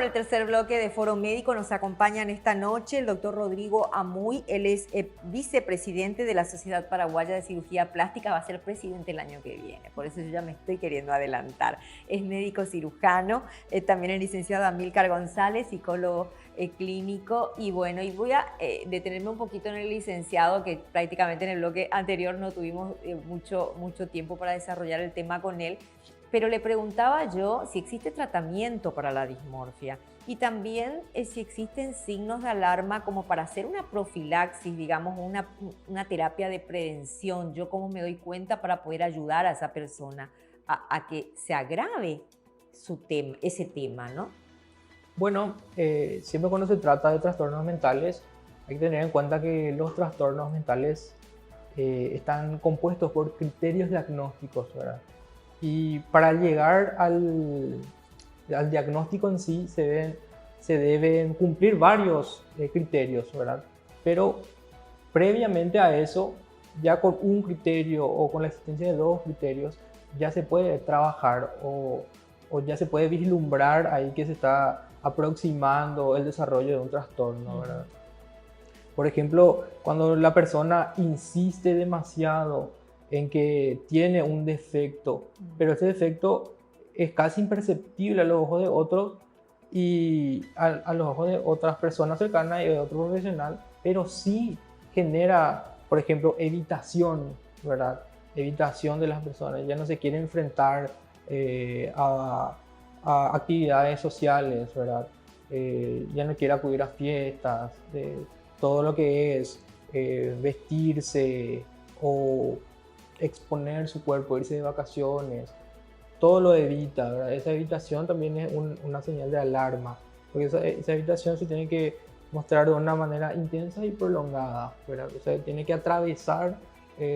con el tercer bloque de Foro Médico. Nos acompañan esta noche el doctor Rodrigo Amuy. Él es vicepresidente de la Sociedad Paraguaya de Cirugía Plástica. Va a ser presidente el año que viene, por eso yo ya me estoy queriendo adelantar. Es médico cirujano, también el licenciado Amílcar González, psicólogo clínico. Y bueno, y voy a detenerme un poquito en el licenciado, que prácticamente en el bloque anterior no tuvimos mucho tiempo para desarrollar el tema con él. Pero le preguntaba yo si existe tratamiento para la dismorfia y también si existen signos de alarma como para hacer una profilaxis, digamos, una terapia de prevención. Yo cómo me doy cuenta para poder ayudar a esa persona a que se agrave ese tema, ¿no? Bueno, siempre cuando se trata de trastornos mentales, hay que tener en cuenta que los trastornos mentales están compuestos por criterios diagnósticos, ¿verdad? Y para llegar al diagnóstico en sí se deben cumplir varios criterios, ¿verdad? Pero previamente a eso, ya con un criterio o con la existencia de dos criterios, ya se puede trabajar o ya se puede vislumbrar ahí que se está aproximando el desarrollo de un trastorno, ¿verdad? Por ejemplo, cuando la persona insiste demasiado en que tiene un defecto, pero ese defecto es casi imperceptible a los ojos de otros y a los ojos de otras personas cercanas y de otro profesional, pero sí genera, por ejemplo, evitación, ¿verdad? Evitación de las personas, ya no se quiere enfrentar a actividades sociales, ¿verdad? Ya no quiere acudir a fiestas, todo lo que es vestirse o exponer su cuerpo, irse de vacaciones, todo lo evita, ¿verdad? Esa evitación también es una señal de alarma, porque esa evitación se tiene que mostrar de una manera intensa y prolongada, ¿verdad? O sea, tiene que atravesar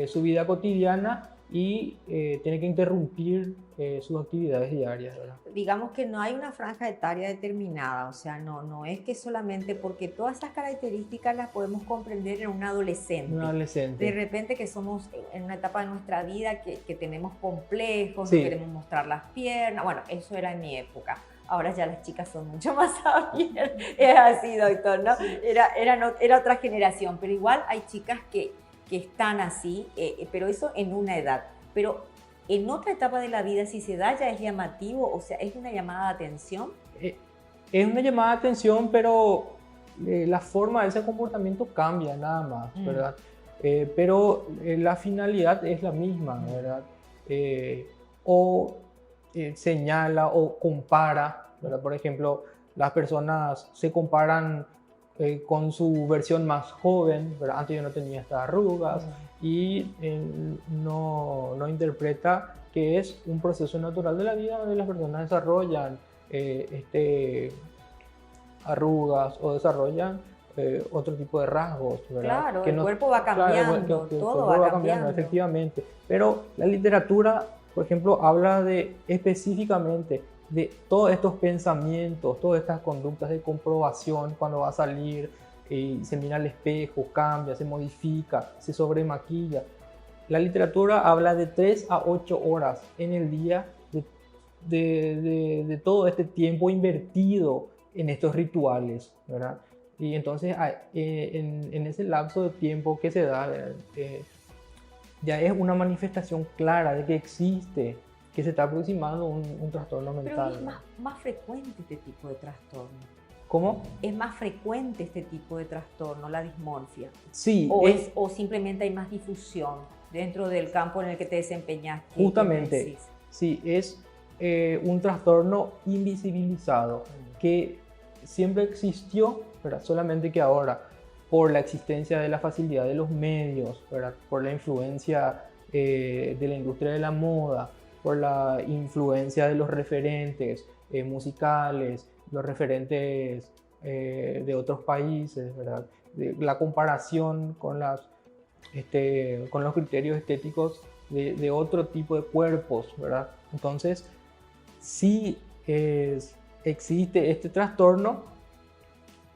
su vida cotidiana y tiene que interrumpir sus actividades diarias, ¿verdad? Digamos que no hay una franja etaria determinada, o sea, no es que solamente porque todas esas características las podemos comprender en un adolescente. Un adolescente. De repente que somos en una etapa de nuestra vida que tenemos complejos, Sí. no queremos mostrar las piernas. Bueno, eso era en mi época. Ahora ya las chicas son mucho más abiertas. Es así, doctor, ¿no? Sí. Era otra generación, pero igual hay chicas que están así, pero eso en una edad. Pero en otra etapa de la vida, si se da, ya es llamativo, o sea, es una llamada de atención. Es una llamada de atención, pero la forma de ese comportamiento cambia nada más, ¿verdad? Pero la finalidad es la misma, ¿verdad? Señala o compara, ¿verdad? Por ejemplo, las personas se comparan con su versión más joven, ¿verdad? Antes yo no tenía estas arrugas, y no interpreta que es un proceso natural de la vida donde las personas desarrollan arrugas o desarrollan otro tipo de rasgos, ¿verdad? Claro, el cuerpo va cambiando, todo va cambiando. Efectivamente. Pero la literatura, por ejemplo, habla específicamente de todos estos pensamientos, todas estas conductas de comprobación cuando va a salir y se mira al espejo, cambia, se modifica, se sobremaquilla. La literatura habla de 3 a 8 horas en el día de todo este tiempo invertido en estos rituales, ¿verdad? Y entonces en ese lapso de tiempo que se da, ya es una manifestación clara de que existe, que se está aproximando un trastorno mental. Pero es más frecuente este tipo de trastorno. ¿Cómo? ¿Es más frecuente este tipo de trastorno, la dismorfia? Sí. ¿O simplemente hay más difusión dentro del campo en el que te desempeñas? Justamente, sí, es un trastorno invisibilizado que siempre existió, ¿verdad? Solamente que ahora, por la existencia de la facilidad de los medios, ¿verdad? Por la influencia de la industria de la moda, por la influencia de los referentes musicales, los referentes de otros países, ¿verdad? La comparación con los criterios estéticos de otro tipo de cuerpos, ¿verdad? Entonces, sí existe este trastorno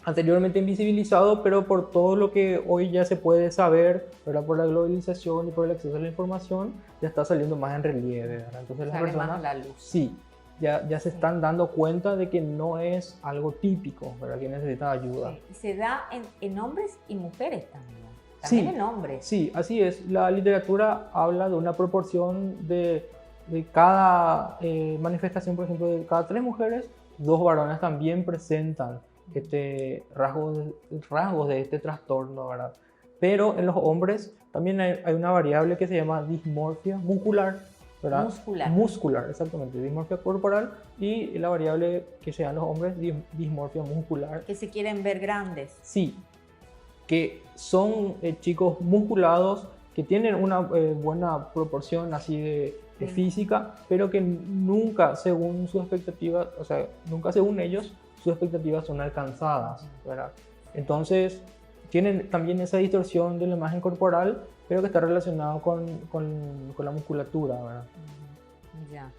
anteriormente invisibilizado, pero por todo lo que hoy ya se puede saber, ¿verdad? Por la globalización y por el acceso a la información, ya está saliendo más en relieve, ¿verdad? Entonces las personas, más a la luz. sí, ya se están dando cuenta de que no es algo típico, ¿verdad? Que necesita ayuda. Sí. Y se da en hombres y mujeres también. Sí, También en hombres. sí, así es. La literatura habla de una proporción de cada manifestación, por ejemplo, de cada 3 mujeres, 2 varones también presentan rasgos de este trastorno, ¿verdad? Pero en los hombres también hay una variable que se llama dismorfia muscular, ¿verdad? Muscular, exactamente. Dismorfia corporal, y la variable que se da en los hombres, dismorfia muscular. Que se quieren ver grandes. Sí, que son chicos musculados, que tienen una buena proporción así de física, pero que nunca, según sus expectativas, o sea, nunca según ellos, sus expectativas son alcanzadas, ¿verdad? Entonces, tienen también esa distorsión de la imagen corporal, pero que está relacionado con la musculatura, ¿verdad? Ya.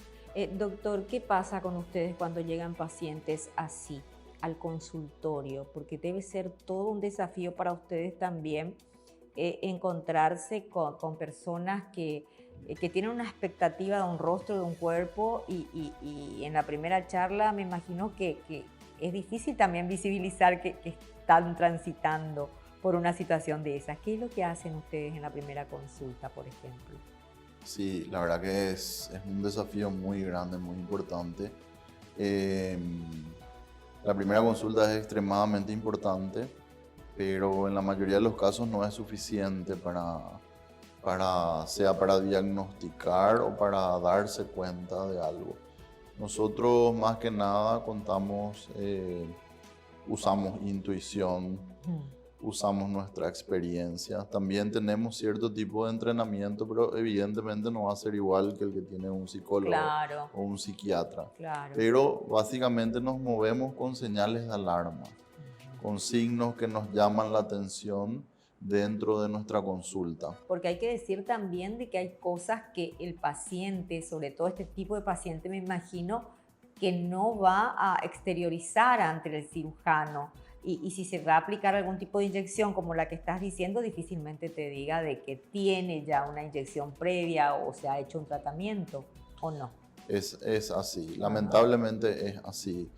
Doctor, ¿qué pasa con ustedes cuando llegan pacientes así al consultorio? Porque debe ser todo un desafío para ustedes también encontrarse con personas que tienen una expectativa de un rostro, de un cuerpo, y en la primera charla me imagino que es difícil también visibilizar que están transitando por una situación de esas. ¿Qué es lo que hacen ustedes en la primera consulta, por ejemplo? Sí, la verdad que es un desafío muy grande, muy importante. La primera consulta es extremadamente importante, pero en la mayoría de los casos no es suficiente sea para diagnosticar o para darse cuenta de algo. Nosotros más que nada usamos intuición, usamos nuestra experiencia. También tenemos cierto tipo de entrenamiento, pero evidentemente no va a ser igual que el que tiene un psicólogo o un psiquiatra. Claro. Pero básicamente nos movemos con señales de alarma, con signos que nos llaman la atención dentro de nuestra consulta. Porque hay que decir también de que hay cosas que el paciente, sobre todo este tipo de paciente, me imagino que no va a exteriorizar ante el cirujano. Y si se va a aplicar algún tipo de inyección como la que estás diciendo, difícilmente te diga de que tiene ya una inyección previa o se ha hecho un tratamiento, ¿o no? Es así, lamentablemente es así.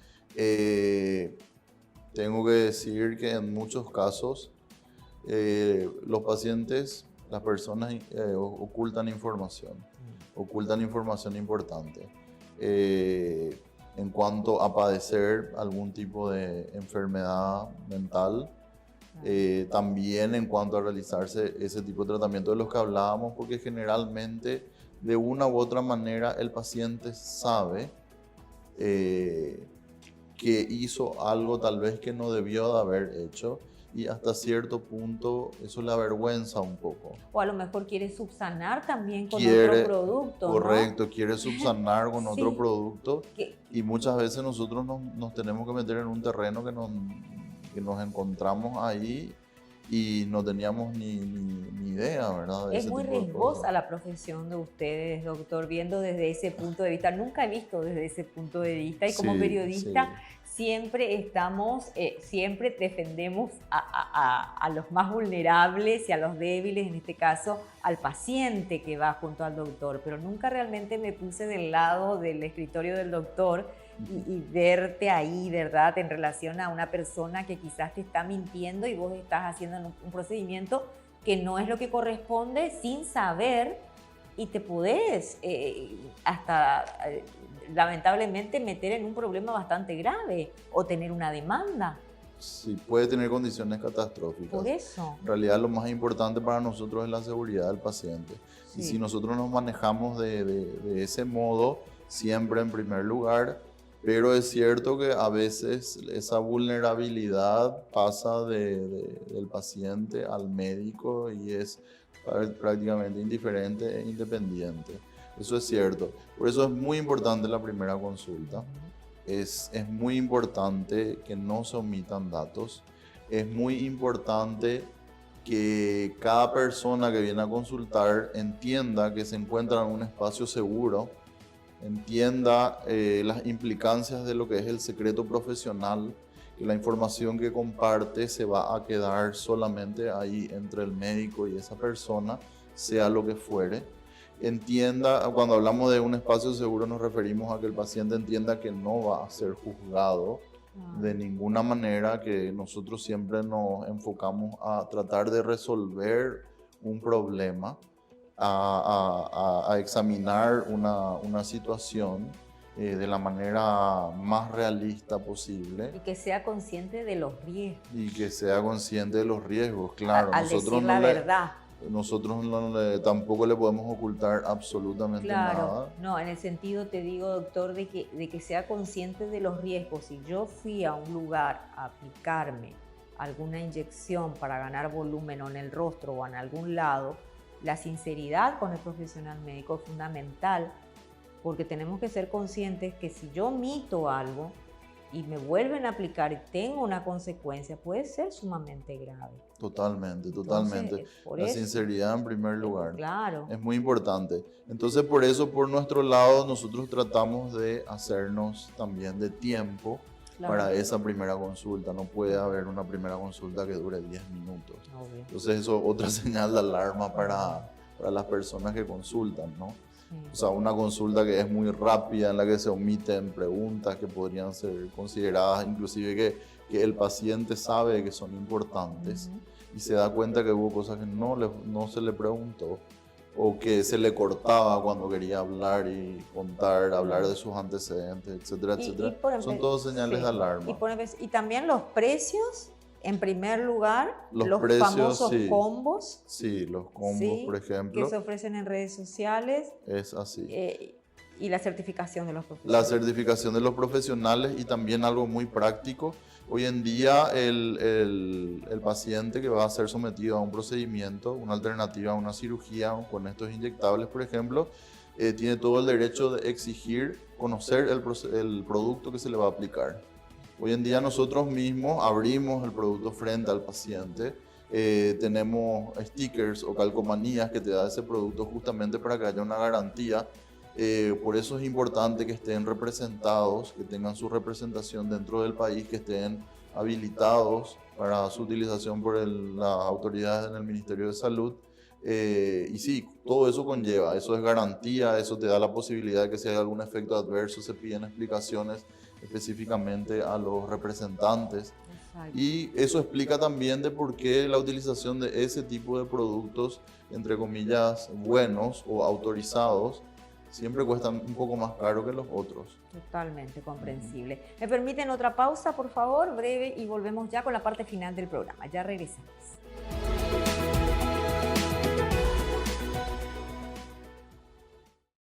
Tengo que decir que en muchos casos los pacientes, las personas ocultan información importante. En cuanto a padecer algún tipo de enfermedad mental, también en cuanto a realizarse ese tipo de tratamiento de los que hablábamos, porque generalmente de una u otra manera el paciente sabe que hizo algo tal vez que no debió de haber hecho, y hasta cierto punto eso le avergüenza un poco. O a lo mejor quiere subsanar también con otro producto, correcto, ¿no? quiere subsanar con Sí. otro producto. Y muchas veces nosotros nos tenemos que meter en un terreno que nos encontramos ahí y no teníamos ni idea, ¿verdad? Es muy riesgosa la profesión de ustedes, doctor, viendo desde ese punto de vista. Nunca he visto desde ese punto de vista, y como periodista siempre siempre defendemos a los más vulnerables y a los débiles, en este caso al paciente que va junto al doctor, pero nunca realmente me puse del lado del escritorio del doctor y verte ahí, ¿verdad?, en relación a una persona que quizás te está mintiendo y vos estás haciendo un procedimiento que no es lo que corresponde sin saber, y te podés hasta lamentablemente meter en un problema bastante grave o tener una demanda. Sí, puede tener condiciones catastróficas. Por eso. En realidad lo más importante para nosotros es la seguridad del paciente. Sí. Y si nosotros nos manejamos de ese modo, siempre en primer lugar, pero es cierto que a veces esa vulnerabilidad pasa del paciente al médico y es prácticamente indiferente e independiente. Eso es cierto. Por eso es muy importante la primera consulta. Es muy importante que no se omitan datos. Es muy importante que cada persona que viene a consultar entienda que se encuentra en un espacio seguro, entienda las implicancias de lo que es el secreto profesional, que la información que comparte se va a quedar solamente ahí entre el médico y esa persona, sea lo que fuere. entienda, cuando hablamos de un espacio seguro nos referimos a que el paciente entienda que no va a ser juzgado de ninguna manera, que nosotros siempre nos enfocamos a tratar de resolver un problema, a examinar una situación de la manera más realista posible. Y que sea consciente de los riesgos. Y que sea consciente de los riesgos, claro. Al decir la verdad. Nosotros tampoco le podemos ocultar absolutamente nada. No, en el sentido, te digo, doctor, de que sea consciente de los riesgos. Si yo fui a un lugar a aplicarme alguna inyección para ganar volumen o en el rostro o en algún lado, la sinceridad con el profesional médico es fundamental, porque tenemos que ser conscientes que si yo omito algo y me vuelven a aplicar y tengo una consecuencia, puede ser sumamente grave. Totalmente. La sinceridad en primer lugar. Claro. Es muy importante. Entonces, por eso, por nuestro lado, nosotros tratamos de hacernos también de tiempo para esa primera consulta. No puede haber una primera consulta que dure 10 minutos. Obvio. Entonces, eso es otra señal de alarma para las personas que consultan, ¿no? O sea, una consulta que es muy rápida, en la que se omiten preguntas que podrían ser consideradas, inclusive que el paciente sabe que son importantes y se da cuenta que hubo cosas que no se le preguntó, o que se le cortaba cuando quería hablar y hablar de sus antecedentes, etcétera, etcétera. Son todos señales de alarma. Y también los precios. En primer lugar, los precios, famosos combos. Sí, los combos, por ejemplo. Que se ofrecen en redes sociales. Es así. Y la certificación de los profesionales. La certificación de los profesionales, y también algo muy práctico. Hoy en día el paciente que va a ser sometido a un procedimiento, una alternativa a una cirugía con estos inyectables, por ejemplo, tiene todo el derecho de exigir conocer el producto que se le va a aplicar. Hoy en día nosotros mismos abrimos el producto frente al paciente, tenemos stickers o calcomanías que te da ese producto justamente para que haya una garantía. Por eso es importante que estén representados, que tengan su representación dentro del país, que estén habilitados para su utilización por las autoridades en el Ministerio de Salud. Y sí, todo eso conlleva, eso es garantía, eso te da la posibilidad de que si hay algún efecto adverso se piden explicaciones específicamente a los representantes. Exacto. Y eso explica también de por qué la utilización de ese tipo de productos, entre comillas, buenos o autorizados, siempre cuestan un poco más caro que los otros. Totalmente comprensible. ¿Me permiten otra pausa, por favor, breve, y volvemos ya con la parte final del programa? Ya regresamos.